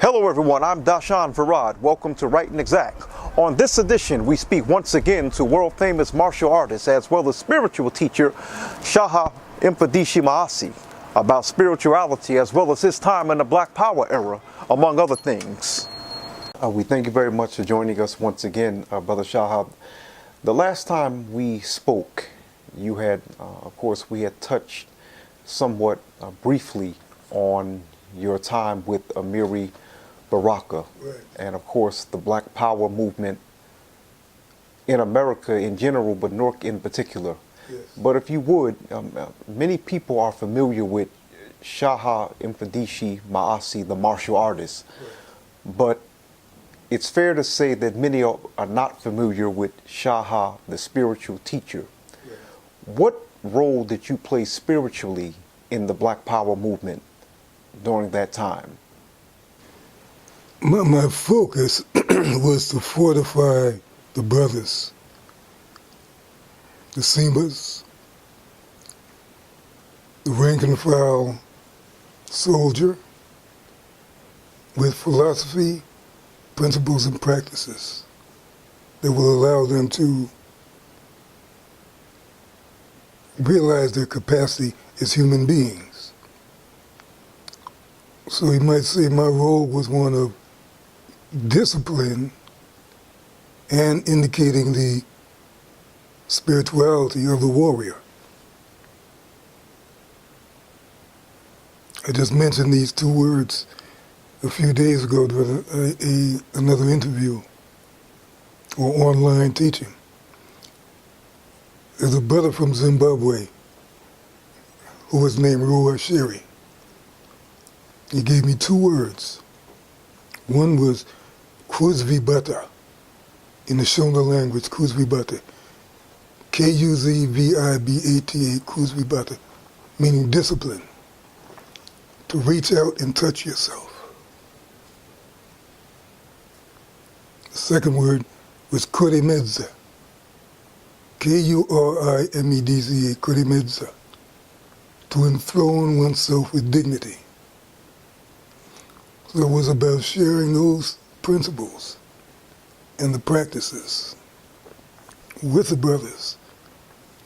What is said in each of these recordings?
Hello everyone, I'm Doshon Farad. Welcome to Right and Exact. On this edition, we speak once again to world-famous martial artist as well as spiritual teacher Shaha Mfundishi Maasi about spirituality as well as his time in the Black Power era, among other things. We thank you very much for joining us once again, Brother Shaha. The last time we spoke, you had, of course, we had touched somewhat briefly on your time with Amiri Baraka, right, and of course the Black Power movement in America in general, but Newark in particular. yes. But if you would, many people are familiar with Shaha Mfundishi Maasi, the martial artist, Right. but it's fair to say that many are not familiar with Shaha, the spiritual teacher. Right. What role did you play spiritually in the Black Power movement during that time? My focus was to fortify the brothers, the Simbas, the rank and file soldier, with philosophy, principles, and practices that will allow them to realize their capacity as human beings. So you might say my role was one of discipline and indicating the spirituality of the warrior. I just mentioned these two words a few days ago during another interview or online teaching. There's a brother from Zimbabwe who was named Roa Shiri. He gave me two words. One was Kuzvibata, in the Shona language, Kuzvibata. Kuzvibata, Kuzvibata, meaning discipline, to reach out and touch yourself. The second word was Kurimedza, Kurimedza, Kurimedza, to enthrone oneself with dignity. So it was about sharing those principles and the practices with the brothers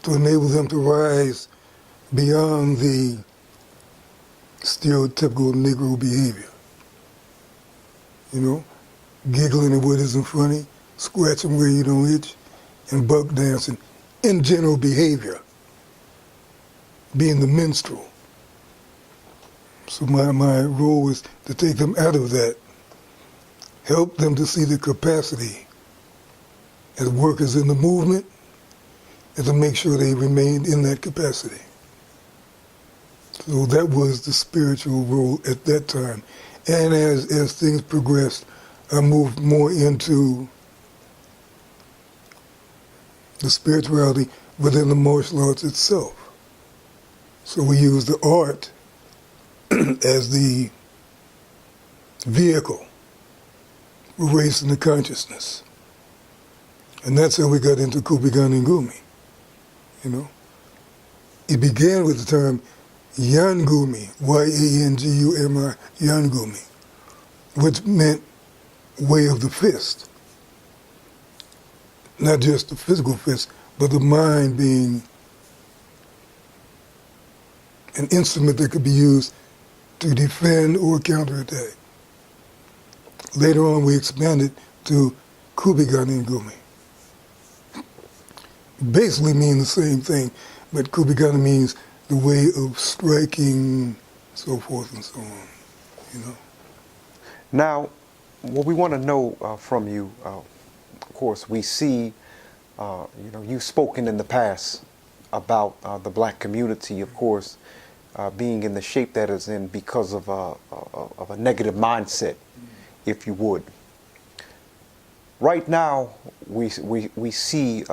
to enable them to rise beyond the stereotypical Negro behavior. You know, giggling at what isn't funny, scratching where you don't itch, and buck dancing, in general behavior, being the minstrel. So my role was to take them out of that, help them to see the capacity as workers in the movement, and to make sure they remained in that capacity. So that was the spiritual role at that time. And as things progressed, I moved more into the spirituality within the martial arts itself. So we used the art as the vehicle for raising the consciousness. And that's how we got into Kupigani Ngumi, you know. It began with the term Yangumi, Y-A-N-G-U-M-I, Yangumi, which meant way of the fist. Not just the physical fist, but the mind being an instrument that could be used to defend or counterattack. Later on, we expanded to Kupigani Ngumi. Basically mean the same thing, but Kupigani means the way of striking, so forth and so on, you know. Now, what we want to know from you, of course, we see, you've spoken in the past about the black community, of course, being in the shape that it's in because of a negative mindset, if you would. Right now, we see,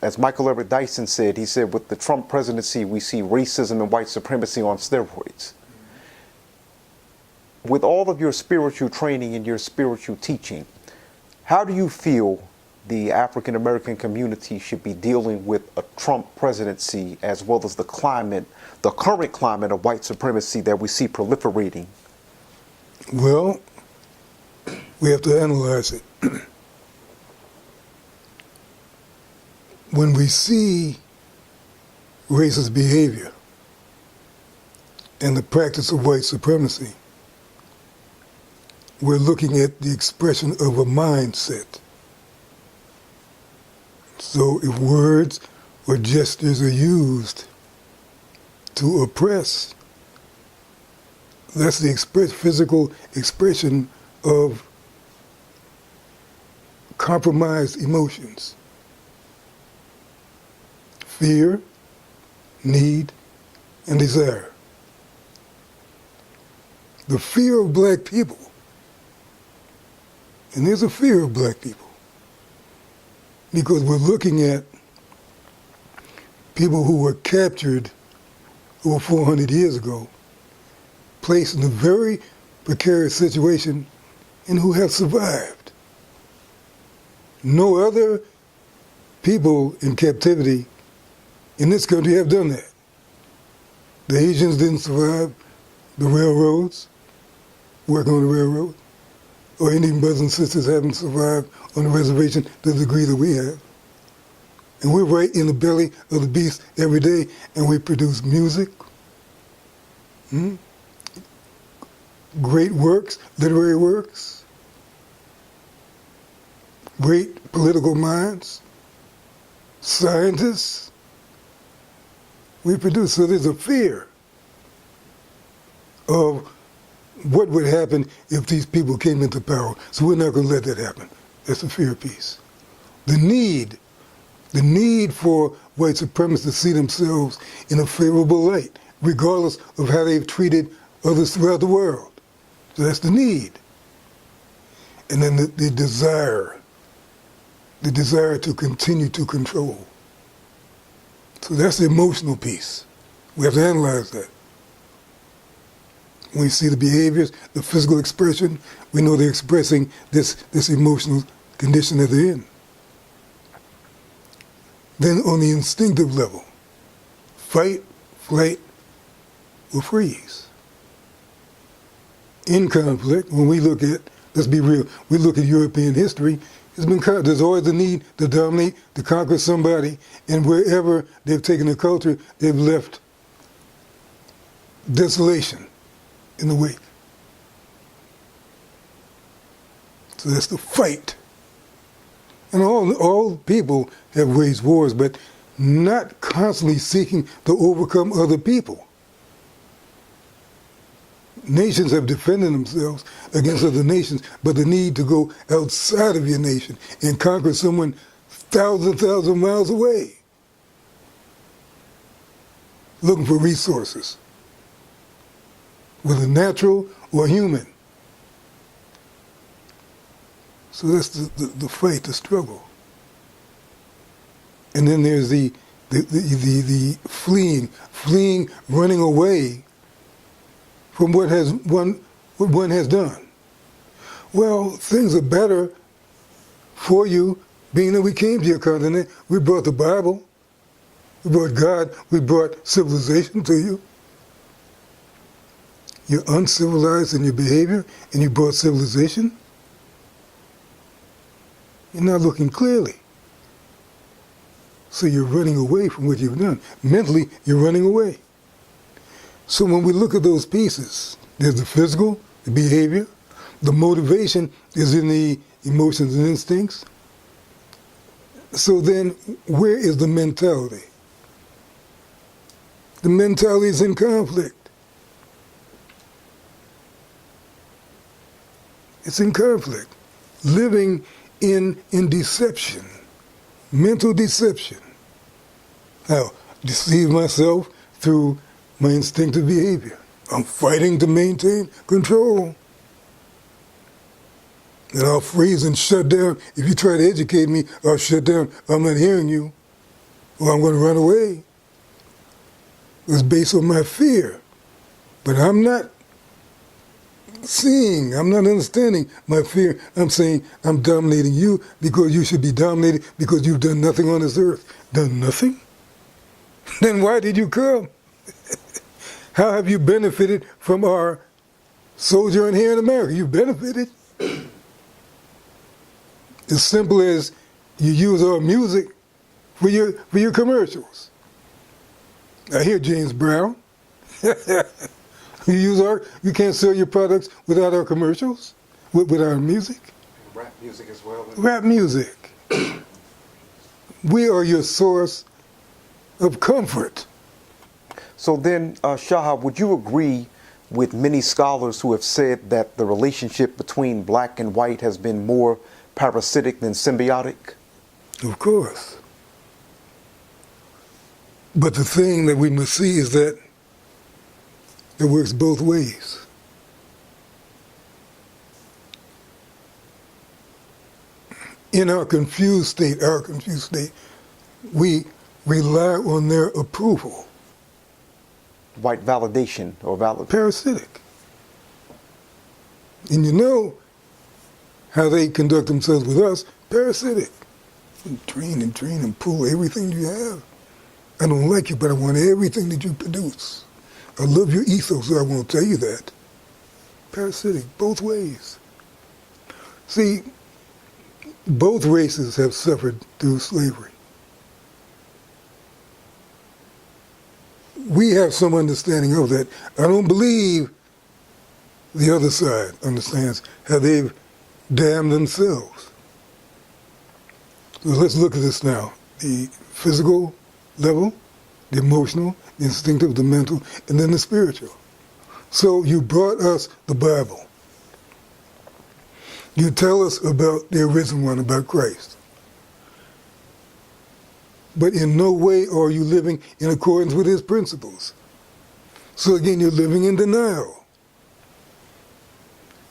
as Michael Everett Dyson said, he said, with the Trump presidency, we see racism and white supremacy on steroids. With all of your spiritual training and your spiritual teaching, how do you feel the African American community should be dealing with a Trump presidency as well as the climate, the current climate of white supremacy that we see proliferating? Well, we have to analyze it. When we see racist behavior and the practice of white supremacy, we're looking at the expression of a mindset. So if words or gestures are used to oppress, that's the physical expression of compromised emotions. Fear, need, and desire. The fear of black people, and there's a fear of black people, because we're looking at people who were captured over 400 years ago, placed in a very precarious situation, and who have survived. No other people in captivity in this country have done that. The Asians didn't survive the railroads, working on the railroad, or Indian brothers and sisters haven't survived on the reservation to the degree that we have. And we're right in the belly of the beast every day, and we produce music, great works, literary works, great political minds, scientists. We produce, so there's a fear of what would happen if these people came into power. So we're not going to let that happen. That's the fear piece. The need for white supremacists to see themselves in a favorable light, regardless of how they've treated others throughout the world. So that's the need. And then the desire to continue to control. So that's the emotional piece. We have to analyze that. When we see the behaviors, the physical expression, we know they're expressing this emotional condition that they're in. Then on the instinctive level, fight, flight, or freeze. In conflict, when we look at, let's be real, we look at European history, there's always the need to dominate, to conquer somebody, and wherever they've taken a culture, they've left desolation in the wake. So that's the fight. And all people have waged wars, but not constantly seeking to overcome other people. Nations have defended themselves against other nations, but the need to go outside of your nation and conquer someone thousands of miles away, looking for resources, whether natural or human. So that's the fight, the struggle. And then there's the fleeing, running away from what one has done. Well, things are better for you, being that we came to your continent. We brought the Bible, we brought God, we brought civilization to you. You're uncivilized in your behavior, and you brought civilization. You're not looking clearly. So you're running away from what you've done. Mentally, you're running away. So when we look at those pieces, there's the physical, the behavior, the motivation is in the emotions and instincts. So then, where is the mentality? The mentality is in conflict. It's in conflict. Living in deception, mental deception. How? Deceive myself through my instinctive behavior. I'm fighting to maintain control. And I'll freeze and shut down. If you try to educate me, I'll shut down. I'm not hearing you. Or I'm going to run away. It's based on my fear. But I'm not seeing, I'm not understanding my fear. I'm saying I'm dominating you because you should be dominated because you've done nothing on this earth. Done nothing? Then why did you come? How have you benefited from our sojourn here in America. You benefited. As simple as you use our music for your commercials. I hear James Brown. You can't sell your products without our commercials, with our music. Rap music as well. Rap music. We are your source of comfort. So then, Shaha, would you agree with many scholars who have said that the relationship between black and white has been more parasitic than symbiotic? Of course. But the thing that we must see is that it works both ways. In our confused state, we rely on their approval. White validation or Parasitic. And you know how they conduct themselves with us, parasitic. Train and pull everything you have. I don't like you, but I want everything that you produce. I love your ethos, so I won't tell you that. Parasitic, both ways. See, both races have suffered through slavery. We have some understanding of that. I don't believe the other side understands how they've damned themselves. So let's look at this now. The physical level, the emotional, the instinctive, the mental, and then the spiritual. So you brought us the Bible. You tell us about the arisen one, about Christ. But in no way are you living in accordance with his principles. So again, you're living in denial.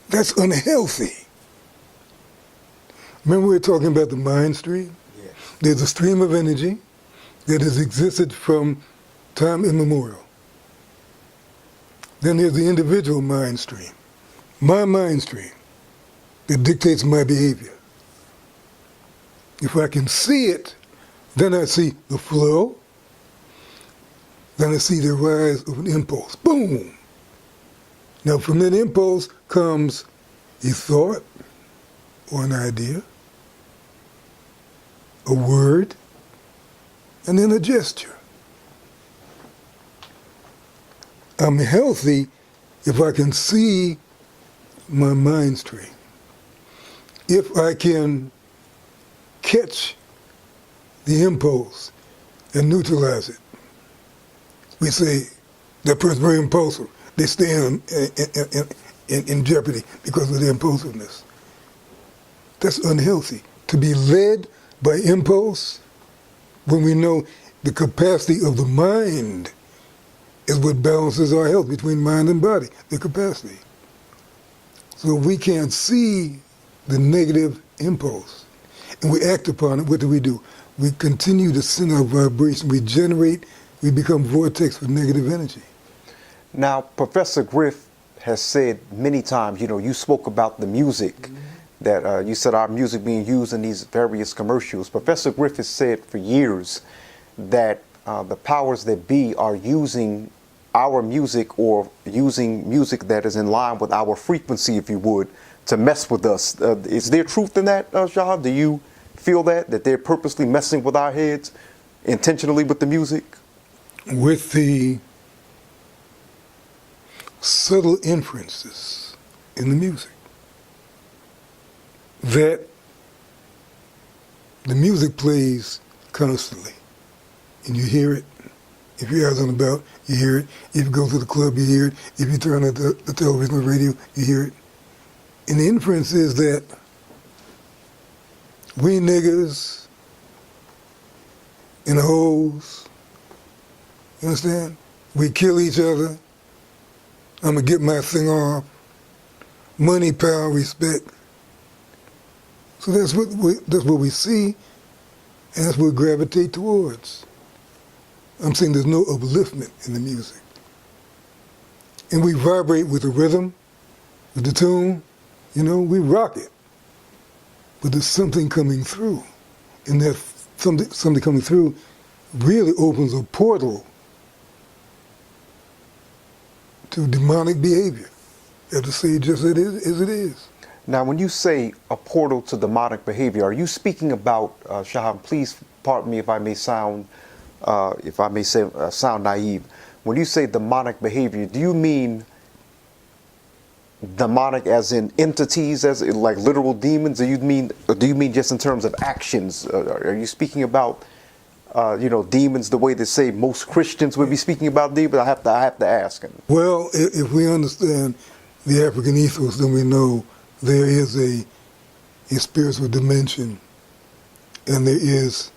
That's unhealthy. Remember we were talking about the mind stream? Yes. There's a stream of energy that has existed from time immemorial. Then there's the individual mind stream, my mind stream, that dictates my behavior. If I can see it, then I see the flow, then I see the rise of an impulse. Boom! Now from that impulse comes a thought or an idea, a word, and then a gesture. I'm healthy if I can see my mind stream. If I can catch the impulse and neutralize it. We say that person's very impulsive. They stand in jeopardy because of their impulsiveness. That's unhealthy. To be led by impulse when we know the capacity of the mind is what balances our health between mind and body, the capacity. So if we can't see the negative impulse and we act upon it, what do? We continue to send our vibration. We become vortex with negative energy. Now, Professor Griff has said many times, you spoke about the music, that you said our music being used in these various commercials. Professor Griff has said for years that the powers that be are using our music or using music that is in line with our frequency, if you would, to mess with us. Is there truth in that, Shaha? Do you feel that they're purposely messing with our heads intentionally with the music? With the subtle inferences in the music, that the music plays constantly, and you hear it. If you're out and about, you hear it. If you go to the club, you hear it. If you turn on the television or radio, you hear it. And the inference is that we niggas and hoes, you understand? We kill each other. I'm gonna get my thing off. Money, power, respect. So that's what we see, and that's what we gravitate towards. I'm saying there's no upliftment in the music. And we vibrate with the rhythm, with the tune, we rock it. But there's something coming through. And that something coming through really opens a portal to demonic behavior. have to say just as it is. Now, when you say a portal to demonic behavior, are you speaking about, Shaha, please pardon me if I may sound, sound naive. When you say demonic behavior, do you mean demonic as in entities, as in like literal demons? Or do you mean just in terms of actions? Are you speaking about, demons the way they say most Christians would be speaking about demons? I have to ask. Well, if we understand the African ethos, then we know there is a spiritual dimension, and there is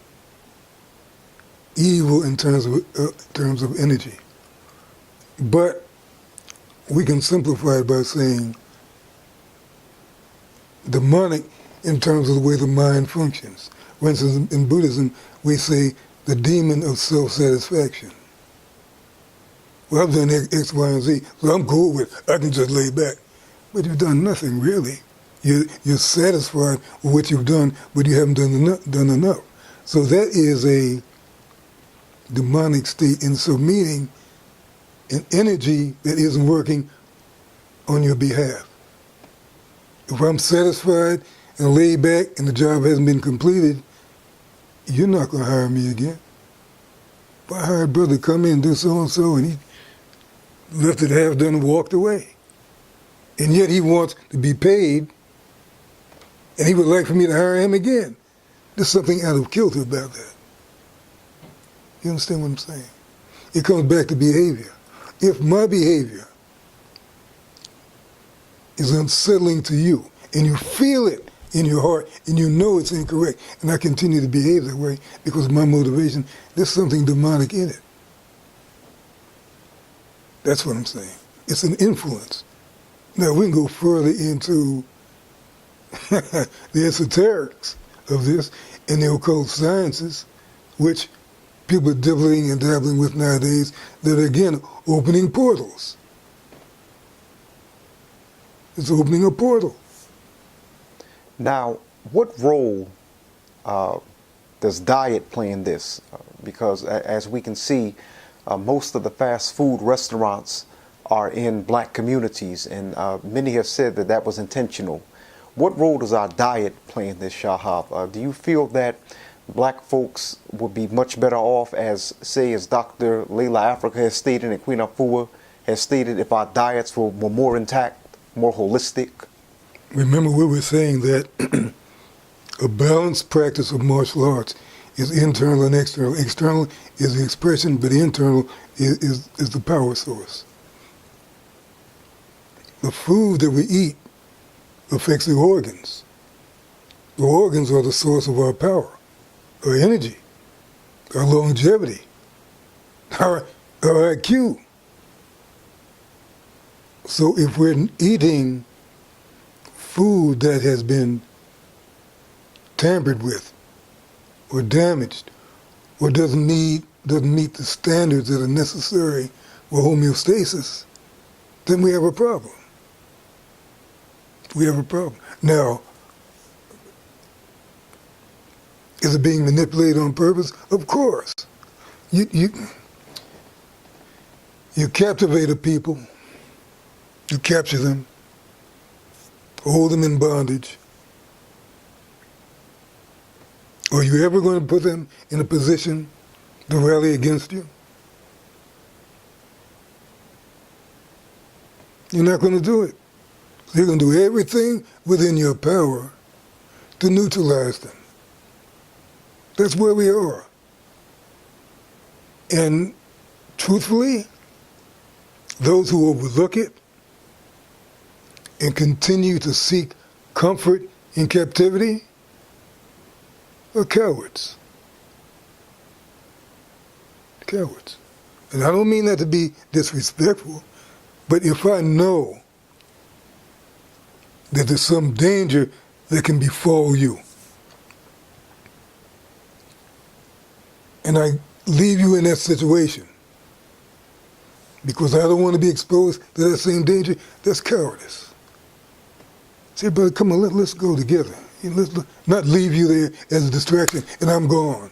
evil in terms of energy. But we can simplify it by saying demonic in terms of the way the mind functions. For instance, in Buddhism, we say the demon of self-satisfaction. Well, I've done X, Y, and Z, so I'm cool with it. I can just lay back. But you've done nothing, really. You're satisfied with what you've done, but you haven't done enough. So that is a demonic state, and so meaning an energy that isn't working on your behalf. If I'm satisfied and laid back and the job hasn't been completed, you're not going to hire me again. If I hired brother to come in and do so-and-so, and he left it half done and walked away. And yet he wants to be paid, and he would like for me to hire him again. There's something out of kilter about that. You understand what I'm saying? It comes back to behavior. If my behavior is unsettling to you, and you feel it in your heart, and you know it's incorrect, and I continue to behave that way because of my motivation, there's something demonic in it. That's what I'm saying. It's an influence. Now, we can go further into the esoterics of this and the occult sciences, which people are dabbling and dabbling with nowadays, that are, again, opening portals. It's opening a portal. Now, what role does diet play in this? Because as we can see, most of the fast food restaurants are in black communities, and many have said that that was intentional. What role does our diet play in this, Shaha? Do you feel that black folks would be much better off, as Dr. Layla Africa has stated and Queen Afua has stated, if our diets were more intact, more holistic? Remember, we were saying that a balanced practice of martial arts is internal and external. External is the expression, but internal is the power source. The food that we eat affects the organs. The organs are the source of our power, our energy, our longevity, our IQ. So if we're eating food that has been tampered with or damaged or doesn't meet the standards that are necessary for homeostasis, then we have a problem. We have a problem. Now, is it being manipulated on purpose? Of course. You captivate a people, you capture them, hold them in bondage. Are you ever going to put them in a position to rally against you? You're not going to do it. You're going to do everything within your power to neutralize them. That's where we are. And truthfully, those who overlook it and continue to seek comfort in captivity are cowards. Cowards. And I don't mean that to be disrespectful, but if I know that there's some danger that can befall you, and I leave you in that situation because I don't want to be exposed to that same danger, that's cowardice. Say, brother, come on, let's go together. Let's not leave you there as a distraction and I'm gone.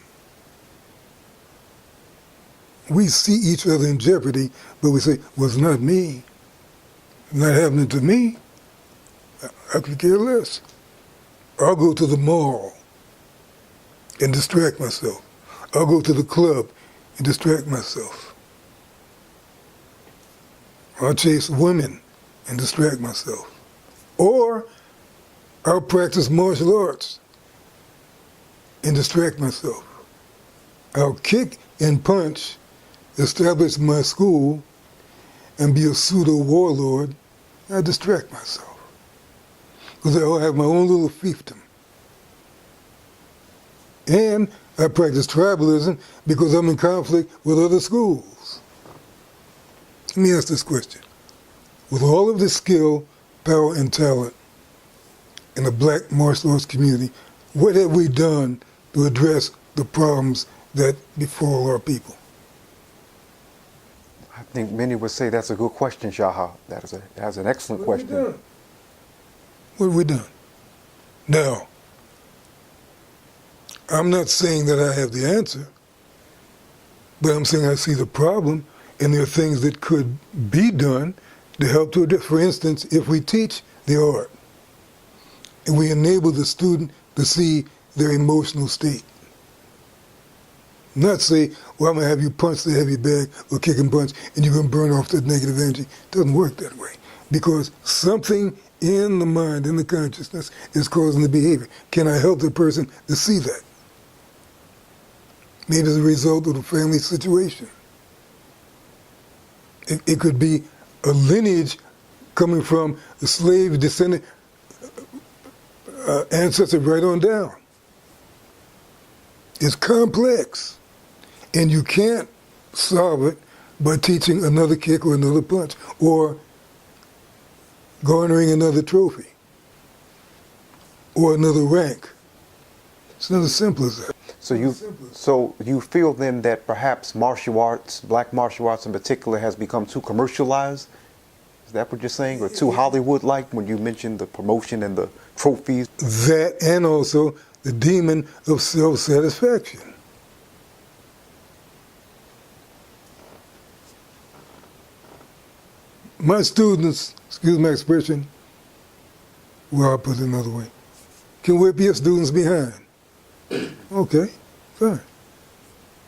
We see each other in jeopardy, but we say, well, it's not me. Not happening to me. I could care less. I'll go to the mall and distract myself. I'll go to the club and distract myself. I'll chase women and distract myself. Or I'll practice martial arts and distract myself. I'll kick and punch, establish my school, and be a pseudo warlord. I distract myself. Because I'll have my own little fiefdom. And I practice tribalism because I'm in conflict with other schools. Let me ask this question. With all of this skill, power, and talent in the black martial arts community, what have we done to address the problems that befall our people? I think many would say that's a good question, Shaha. That's an excellent question. What have we done? Now, I'm not saying that I have the answer, but I'm saying I see the problem, and there are things that could be done to help to address. For instance, if we teach the art, and we enable the student to see their emotional state. Not say, well, I'm going to have you punch the heavy bag or kick and punch, and you're going to burn off that negative energy. It doesn't work that way. Because something in the mind, in the consciousness, is causing the behavior. Can I help the person to see that? Maybe as a result of the family situation. It could be a lineage coming from a slave descendant ancestor right on down. It's complex, and you can't solve it by teaching another kick or another punch or garnering another trophy or another rank. It's not as simple as that. So you feel then that perhaps martial arts, black martial arts in particular, has become too commercialized? Is that what you're saying? Or too Hollywood-like when you mentioned the promotion and the trophies? That, and also the demon of self-satisfaction. My students, excuse my expression, well, I'll put it another way, can whip your students behind. Okay, fine.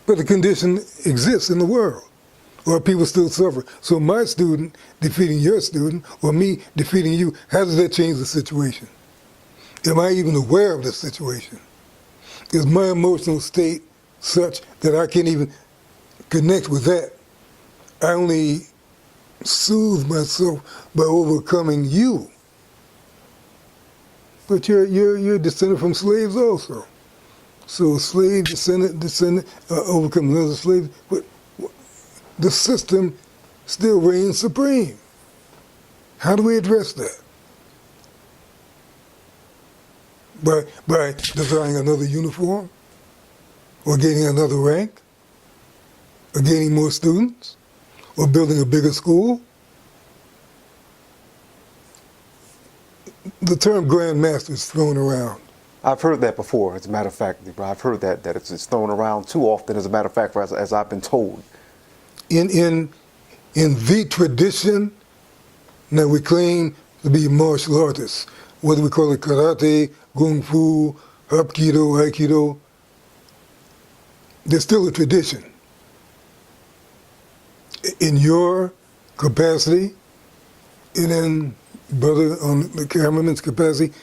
But the condition exists in the world, or people still suffer. So my student defeating your student, or me defeating you, how does that change the situation? Am I even aware of the situation? Is my emotional state such that I can't even connect with that? I only soothe myself by overcoming you. But you're descended from slaves also. So a slave descendant overcomes another slave, but the system still reigns supreme. How do we address that? By designing another uniform, or getting another rank, or gaining more students, or building a bigger school? The term Grand Master is thrown around. I've heard that before, as a matter of fact. I've heard that it's thrown around too often, as a matter of fact, as I've been told. In the tradition, now we claim to be martial artists, whether we call it karate, kung fu, hapkido, aikido, there's still a tradition. In your capacity, and in brother on the cameraman's capacity,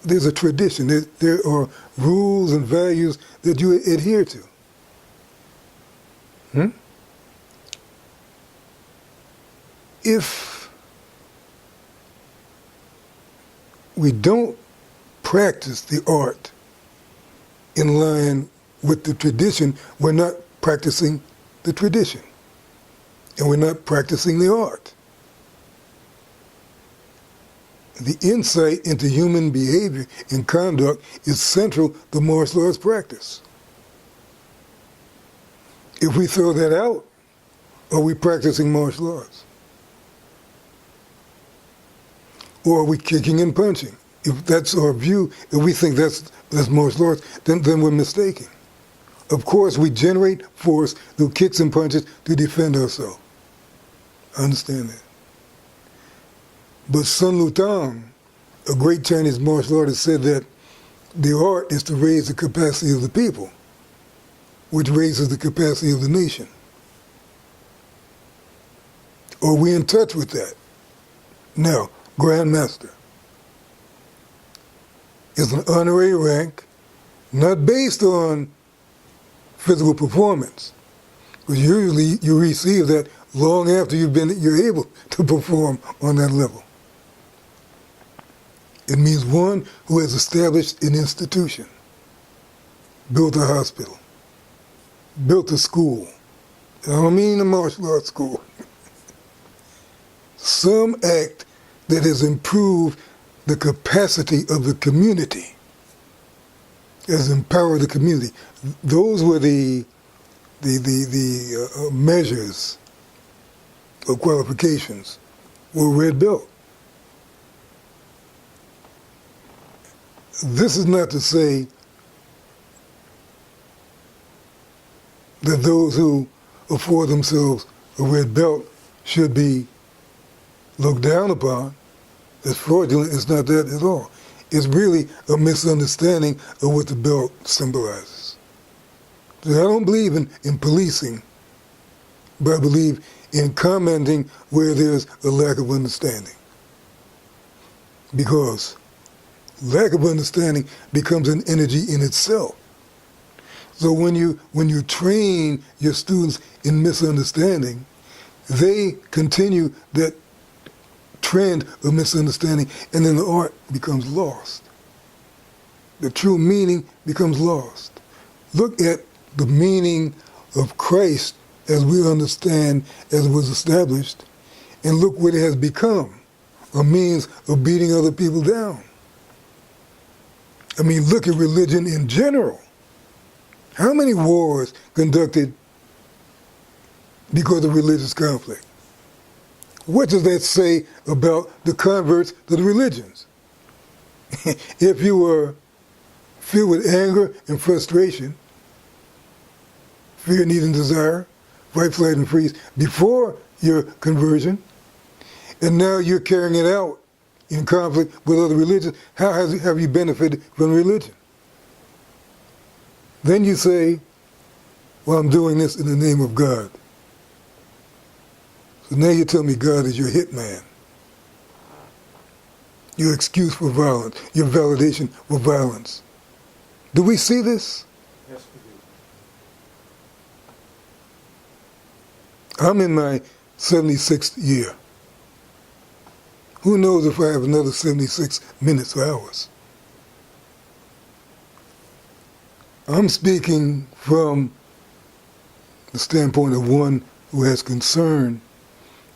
there's a tradition. There are rules and values that you adhere to. If we don't practice the art in line with the tradition, we're not practicing the tradition. And we're not practicing the art. The insight into human behavior and conduct is central to martial arts practice. If we throw that out, are we practicing martial arts? Or are we kicking and punching? If that's our view, if we think that's martial arts, then we're mistaken. Of course, we generate force through kicks and punches to defend ourselves. I understand that. But Sun Lutang, a great Chinese martial artist, said that the art is to raise the capacity of the people, which raises the capacity of the nation. Are we in touch with that? Now, Grandmaster is an honorary rank, not based on physical performance, because usually you receive that long after you're able to perform on that level. It means one who has established an institution, built a hospital, built a school. I don't mean a martial arts school. Some act that has improved the capacity of the community, has empowered the community. Those were the measures or qualifications were red belt. This is not to say that those who afford themselves a red belt should be looked down upon. It's fraudulent. It's not that at all. It's really a misunderstanding of what the belt symbolizes. So I don't believe in policing, but I believe in commenting where there's a lack of understanding. Because lack of understanding becomes an energy in itself. So when you train your students in misunderstanding, they continue that trend of misunderstanding, and then the art becomes lost. The true meaning becomes lost. Look at the meaning of Christ as we understand, as it was established, and look what it has become, a means of beating other people down. I mean, look at religion in general. How many wars conducted because of religious conflict? What does that say about the converts to the religions? If you were filled with anger and frustration, fear, need, and desire, fight, flight, and freeze, before your conversion, and now you're carrying it out in conflict with other religions, how have you benefited from religion? Then you say, well, I'm doing this in the name of God. So now you tell me God is your hitman, your excuse for violence, your validation for violence. Do we see this? Yes, we do. I'm in my 76th year. Who knows if I have another 76 minutes or hours? I'm speaking from the standpoint of one who has concern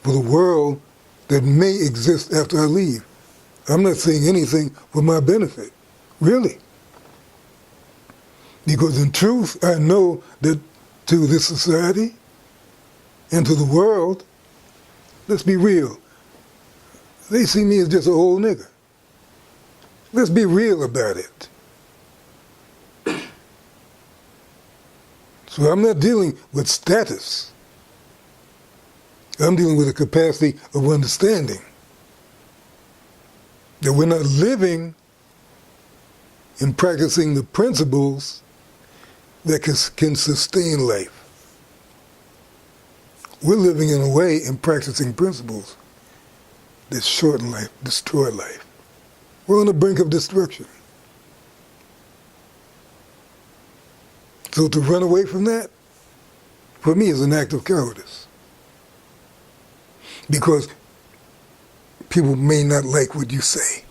for the world that may exist after I leave. I'm not saying anything for my benefit, really. Because in truth, I know that to this society and to the world, let's be real, they see me as just an old nigger. Let's be real about it. So I'm not dealing with status. I'm dealing with a capacity of understanding that we're not living and practicing the principles that can sustain life. We're living in a way and practicing principles that shorten life, destroy life. We're on the brink of destruction. So to run away from that, for me, is an act of cowardice. Because people may not like what you say,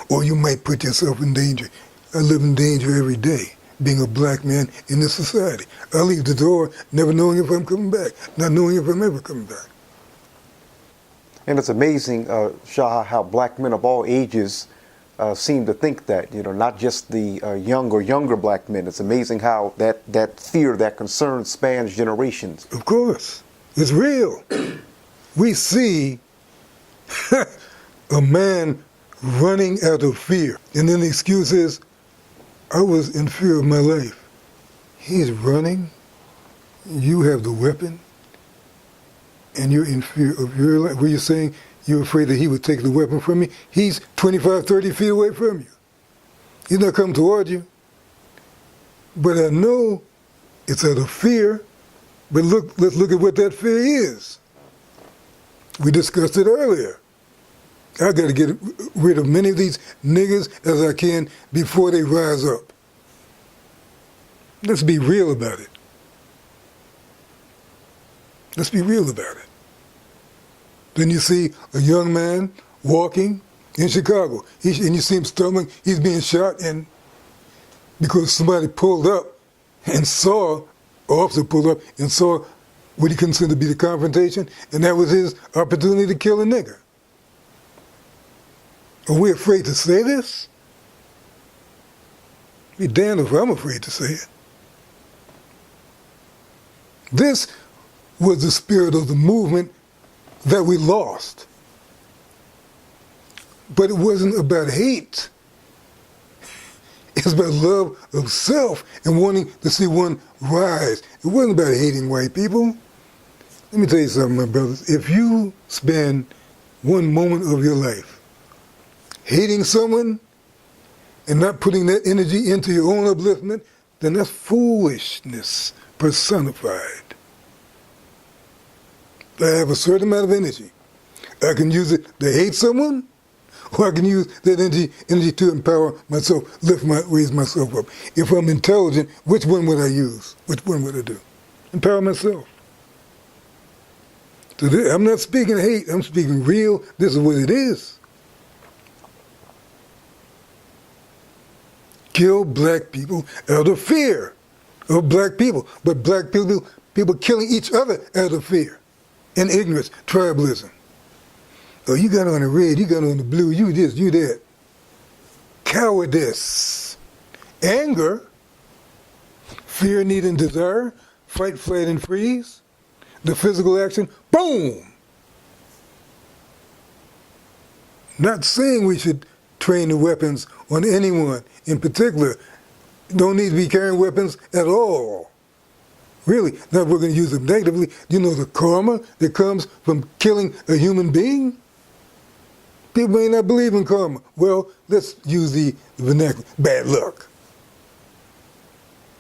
or you might put yourself in danger. I live in danger every day, being a black man in this society. I leave the door never knowing if I'm coming back, not knowing if I'm ever coming back. And it's amazing, Shaha, how black men of all ages seem to think that, not just the young or younger black men. It's amazing how that fear, that concern spans generations. Of course. It's real. We see a man running out of fear. And then the excuse is, I was in fear of my life. He's running. You have the weapon. And you're in fear of your life. Were you saying You're afraid that he would take the weapon from you. He's 25, 30 feet away from you. He's not coming toward you. But I know it's out of fear. But let's look at what that fear is. We discussed it earlier. I got to get rid of many of these niggas as I can before they rise up. Let's be real about it. Let's be real about it. Then you see a young man walking in Chicago, and you see him stumbling. He's being shot, and because somebody pulled up and saw, an officer pulled up and saw what he considered to be the confrontation, and that was his opportunity to kill a nigger. Are we afraid to say this? Be damned if I'm afraid to say it. This was the spirit of the movement that we lost. But it wasn't about hate. It's about love of self and wanting to see one rise. It wasn't about hating white people. Let me tell you something, my brothers. If you spend one moment of your life hating someone and not putting that energy into your own upliftment, then that's foolishness personified. I have a certain amount of energy. I can use it to hate someone, or I can use that energy to empower myself, raise myself up. If I'm intelligent, which one would I use? Which one would I do? Empower myself. So I'm not speaking hate, I'm speaking real. This is what it is. Kill black people out of fear of black people. But black people killing each other out of fear and ignorance, tribalism. Oh, you got on the red, you got on the blue, you this, you that. Cowardice. Anger. Fear, need, and desire. Fight, flight, and freeze. The physical action. Boom! Not saying we should train the weapons on anyone in particular. Don't need to be carrying weapons at all. Really, not we're going to use them negatively. You know the karma that comes from killing a human being? People may not believe in karma. Well, let's use the vernacular. Bad luck.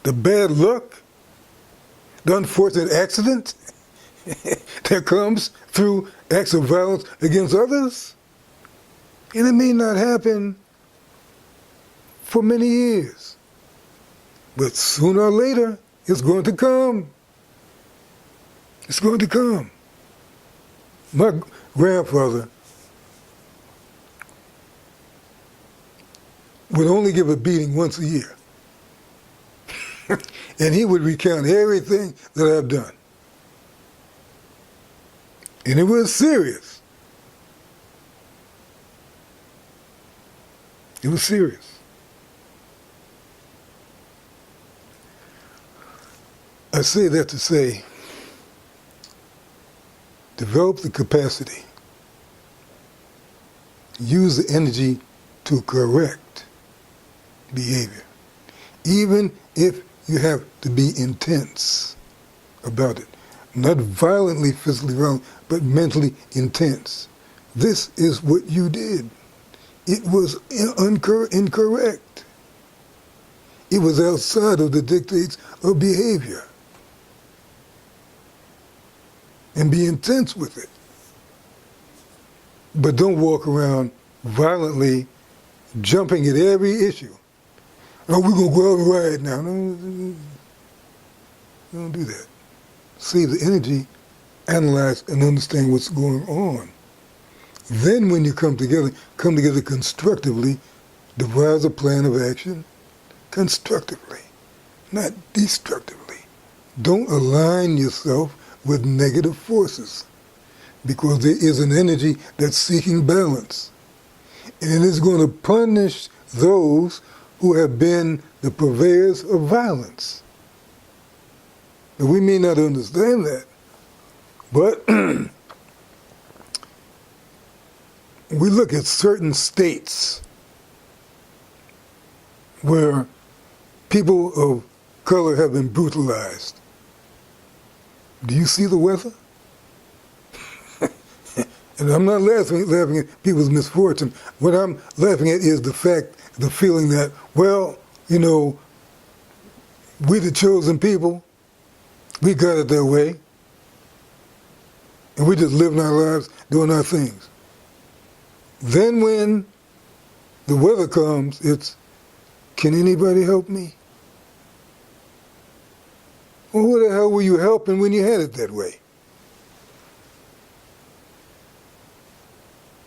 The bad luck, the unfortunate accident that comes through acts of violence against others, and it may not happen for many years. But sooner or later, it's going to come. It's going to come. My grandfather would only give a beating once a year. And he would recount everything that I've done. And it was serious. It was serious. I say that to say, develop the capacity, use the energy to correct behavior, even if you have to be intense about it. Not violently, physically violent, but mentally intense. This is what you did. It was incorrect. It was outside of the dictates of behavior. And be intense with it. But don't walk around violently jumping at every issue. Oh, we're going to go out and riot now. No, don't do that. Save the energy, analyze, and understand what's going on. Then when you come together constructively, devise a plan of action constructively, not destructively. Don't align yourself with negative forces, because there is an energy that's seeking balance. And it is going to punish those who have been the purveyors of violence. Now, we may not understand that, but we look at certain states where people of color have been brutalized. Do you see the weather? And I'm not laughing at people's misfortune. What I'm laughing at is the feeling that, well, you know, we the chosen people, we got it that way, and we just living our lives, doing our things. Then when the weather comes, it's, can anybody help me? Well, who the hell were you helping when you had it that way?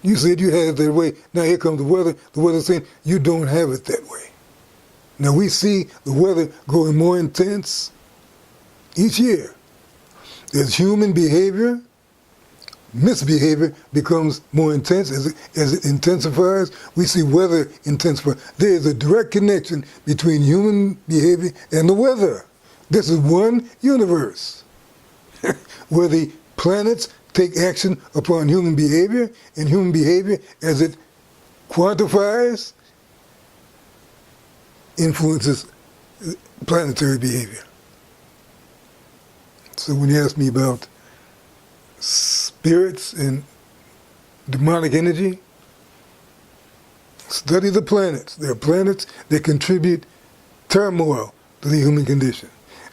You said you had it that way. Now here comes the weather. The weather's saying you don't have it that way. Now we see the weather growing more intense each year. As human behavior, misbehavior becomes more intense. As it intensifies, we see weather intensify. There is a direct connection between human behavior and the weather. This is one universe where the planets take action upon human behavior, and human behavior, as it quantifies, influences planetary behavior. So when you ask me about spirits and demonic energy, study the planets. There are planets that contribute turmoil to the human condition.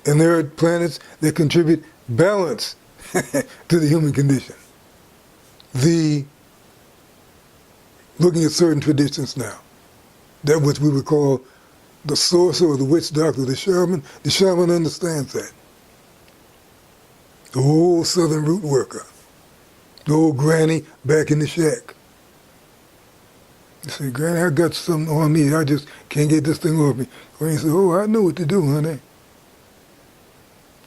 And there are planets that contribute balance to the human condition. Looking at certain traditions now, that which we would call the sorcerer or the witch doctor, the shaman understands that. The old southern root worker, the old granny back in the shack. You say, Granny, I got something on me, I just can't get this thing off me. Granny said, oh, I know what to do, honey.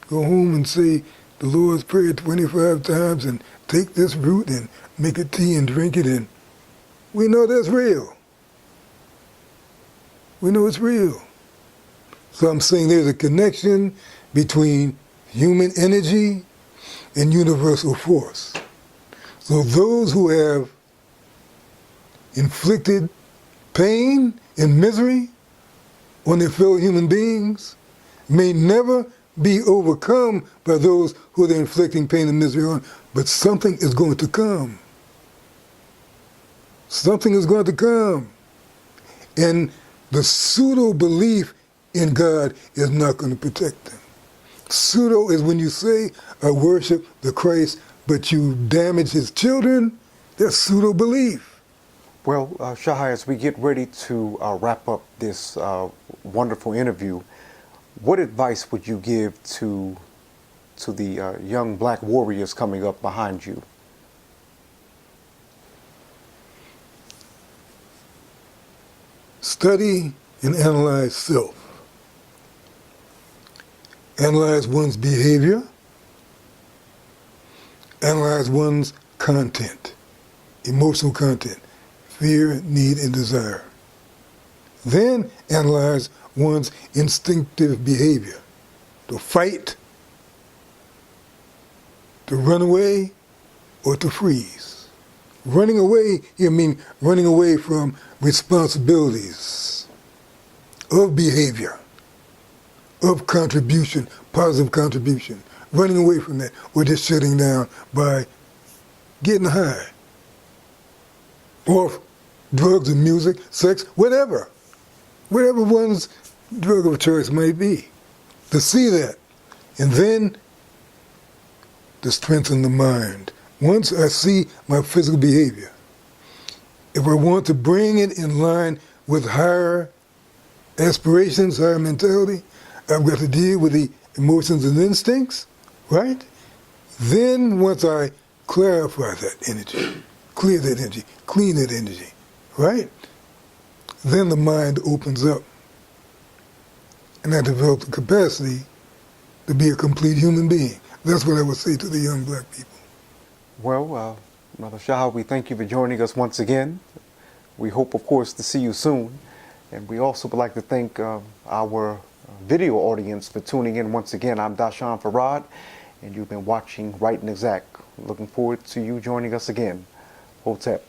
Go home and say the Lord's Prayer 25 times and take this root and make a tea and drink it, and we know that's real. We know it's real. So I'm saying there's a connection between human energy and universal force. So those who have inflicted pain and misery on their fellow human beings may never be overcome by those who they're inflicting pain and misery on, but something is going to come. Something is going to come. And the pseudo-belief in God is not going to protect them. Pseudo is when you say, I worship the Christ, but you damage his children. That's pseudo-belief. Well, Shaha, as we get ready to wrap up this wonderful interview, what advice would you give to the young black warriors coming up behind you? Study and analyze self. Analyze one's behavior. Analyze one's content, emotional content, fear, need, and desire. Then analyze one's instinctive behavior, to fight, to run away, or to freeze. Running away, I mean running away from responsibilities of behavior, of contribution, positive contribution. Running away from that, or just shutting down by getting high, off drugs and music, sex, whatever one's drug of choice might be. To see that, and then to strengthen the mind. Once I see my physical behavior, if I want to bring it in line with higher aspirations, higher mentality, I've got to deal with the emotions and instincts, right? Then once I clarify that energy, clear that energy, clean that energy, right? Then the mind opens up, and I develop the capacity to be a complete human being. That's what I would say to the young black people. Well, Brother Shaha, we thank you for joining us once again. We hope, of course, to see you soon. And we also would like to thank our video audience for tuning in once again. I'm Doshon Farad, and you've been watching Right and Exact. Looking forward to you joining us again. Hotep.